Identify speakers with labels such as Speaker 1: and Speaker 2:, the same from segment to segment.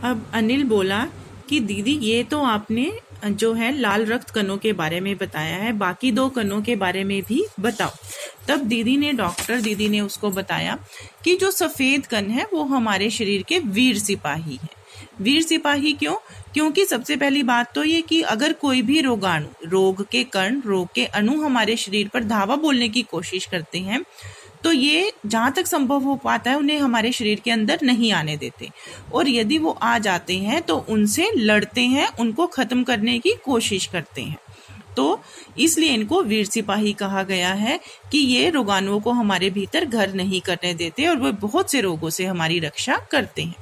Speaker 1: अब अनिल बोला कि दीदी ये तो आपने जो है लाल रक्त कणों के बारे में बताया है, बाकी 2 कणों के बारे में भी बताओ। तब दीदी ने उसको बताया कि जो सफेद कण है वो हमारे शरीर के वीर सिपाही है। वीर सिपाही क्यों? क्योंकि सबसे पहली बात तो ये कि अगर कोई भी रोगाणु, रोग के कण, रोग के अणु हमारे शरीर पर धावा बोलने की कोशिश करते हैं तो ये जहाँ तक संभव हो पाता है उन्हें हमारे शरीर के अंदर नहीं आने देते, और यदि वो आ जाते हैं तो उनसे लड़ते हैं, उनको खत्म करने की कोशिश करते हैं। तो इसलिए इनको वीर सिपाही कहा गया है कि ये रोगाणुओं को हमारे भीतर घर नहीं करने देते और वो बहुत से रोगों से हमारी रक्षा करते हैं।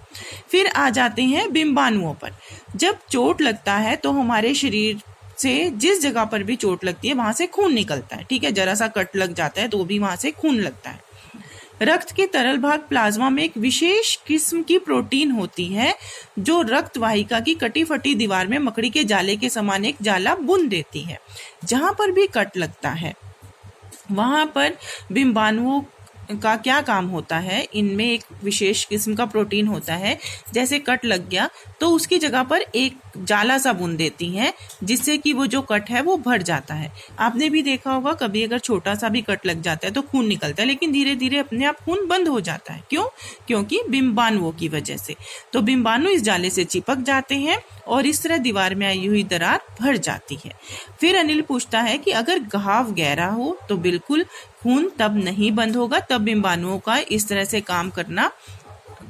Speaker 1: फिर आ जाते हैं बिंबाणुओं पर। जब चोट लगता है तो हमारे शरीर से जिस जगह पर भी चोट लगती है वहां से खून निकलता है। ठीक है, जरा सा कट लग जाता है तो भी वहां से खून लगता है। रक्त के तरल भाग प्लाज्मा में एक विशेष किस्म की प्रोटीन होती है जो रक्त वाहिका की कटी फटी दीवार में मकड़ी के जाले के समान एक जाला बुन देती है। जहां पर भी कट लगता है वहां पर बिंबाणुओं का क्या काम होता है, इनमें एक विशेष किस्म का प्रोटीन होता है। जैसे कट लग गया तो उसकी जगह पर एक जाला सा बुन देती हैं जिससे कि वो जो कट है वो भर जाता है। आपने भी देखा होगा कभी अगर छोटा सा भी कट लग जाता है तो खून निकलता है, लेकिन धीरे धीरे अपने आप खून बंद हो जाता है। क्यों? क्योंकि बिंबाणुओं की वजह से। तो बिंबाणु इस जाले से चिपक जाते हैं और इस तरह दीवार में आई हुई दरार भर जाती है। फिर अनिल पूछता है कि अगर घाव गहरा हो तो बिल्कुल खून तब नहीं बंद होगा, तब बिंबाणुओं का इस तरह से काम करना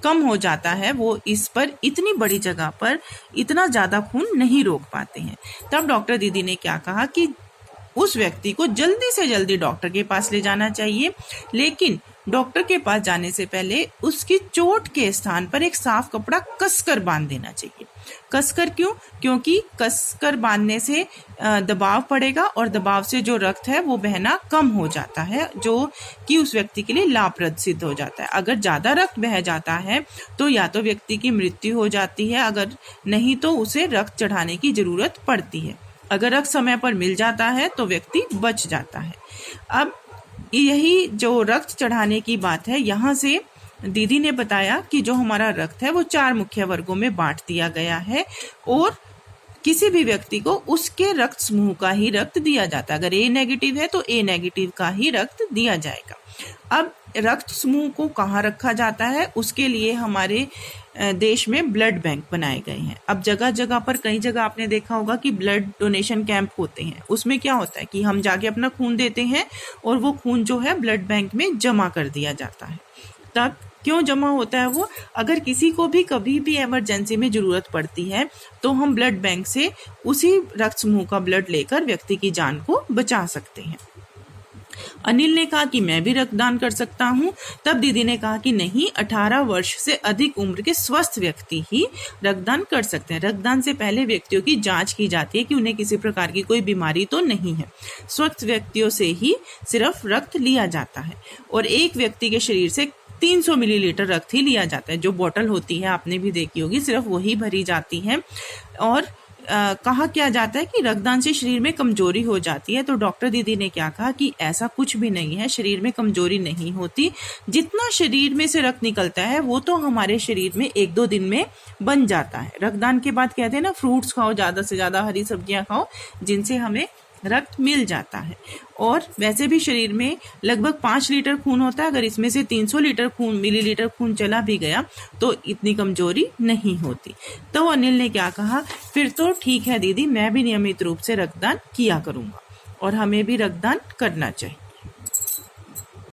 Speaker 1: कम हो जाता है, वो इस पर इतनी बड़ी जगह पर इतना ज्यादा खून नहीं रोक पाते हैं। तब डॉक्टर दीदी ने क्या कहा कि उस व्यक्ति को जल्दी से जल्दी डॉक्टर के पास ले जाना चाहिए, लेकिन डॉक्टर के पास जाने से पहले उसकी चोट के स्थान पर एक साफ कपड़ा कसकर बांध देना चाहिए। कसकर क्यों? क्योंकि कसकर बांधने से दबाव पड़ेगा और दबाव से जो रक्त है वो बहना कम हो जाता है, जो कि उस व्यक्ति के लिए लाभप्रद सिद्ध हो जाता है। अगर ज्यादा रक्त बह जाता है तो या तो व्यक्ति की मृत्यु हो जाती है, अगर नहीं तो उसे रक्त चढ़ाने की जरूरत पड़ती है। अगर रक्त समय पर मिल जाता है तो व्यक्ति बच जाता है। अब यही जो रक्त चढ़ाने की बात है, यहाँ से दीदी ने बताया कि जो हमारा रक्त है वो 4 मुख्य वर्गों में बांट दिया गया है और किसी भी व्यक्ति को उसके रक्त समूह का ही रक्त दिया जाता है। अगर ए नेगेटिव है तो ए नेगेटिव का ही रक्त दिया जाएगा। अब रक्त समूह को कहाँ रखा जाता है, उसके लिए हमारे देश में ब्लड बैंक बनाए गए हैं। अब जगह जगह पर, कई जगह आपने देखा होगा कि ब्लड डोनेशन कैंप होते हैं। उसमें क्या होता है कि हम जाके अपना खून देते हैं और वो खून जो है ब्लड बैंक में जमा कर दिया जाता है। तब क्यों जमा होता है वो? अगर किसी को भी कभी भी इमरजेंसी में जरूरत पड़ती है तो हम ब्लड बैंक से उसी रक्त समूह का ब्लड लेकर व्यक्ति की जान को बचा सकते हैं। अनिल ने कहा कि मैं भी रक्तदान कर सकता हूँ। तब दीदी ने कहा कि नहीं, 18 वर्ष से अधिक उम्र के स्वस्थ व्यक्ति ही रक्तदान कर सकते हैं। रक्तदान से पहले व्यक्तियों की जांच की जाती है कि उन्हें किसी प्रकार की कोई बीमारी तो नहीं है। स्वस्थ व्यक्तियों से ही सिर्फ रक्त लिया जाता है और एक व्यक्ति के शरीर से 300 मिलीलीटर रक्त ही लिया जाता है। जो बोतल होती है आपने भी देखी होगी, सिर्फ वही भरी जाती है। और कहा क्या जाता है कि रक्तदान से शरीर में कमजोरी हो जाती है, तो डॉक्टर दीदी ने क्या कहा कि ऐसा कुछ भी नहीं है, शरीर में कमजोरी नहीं होती। जितना शरीर में से रक्त निकलता है वो तो हमारे शरीर में 1-2 दिन में बन जाता है। रक्तदान के बाद कहते हैं ना, फ्रूट्स खाओ, ज्यादा से ज्यादा हरी सब्जियां खाओ, जिनसे हमें रक्त मिल जाता है। और वैसे भी शरीर में लगभग 5 लीटर खून होता है, अगर इसमें से 300 मिलीलीटर खून चला भी गया तो इतनी कमजोरी नहीं होती। तो अनिल ने क्या कहा, फिर तो ठीक है दीदी, मैं भी नियमित रूप से रक्तदान किया करूंगा और हमें भी रक्तदान करना चाहिए।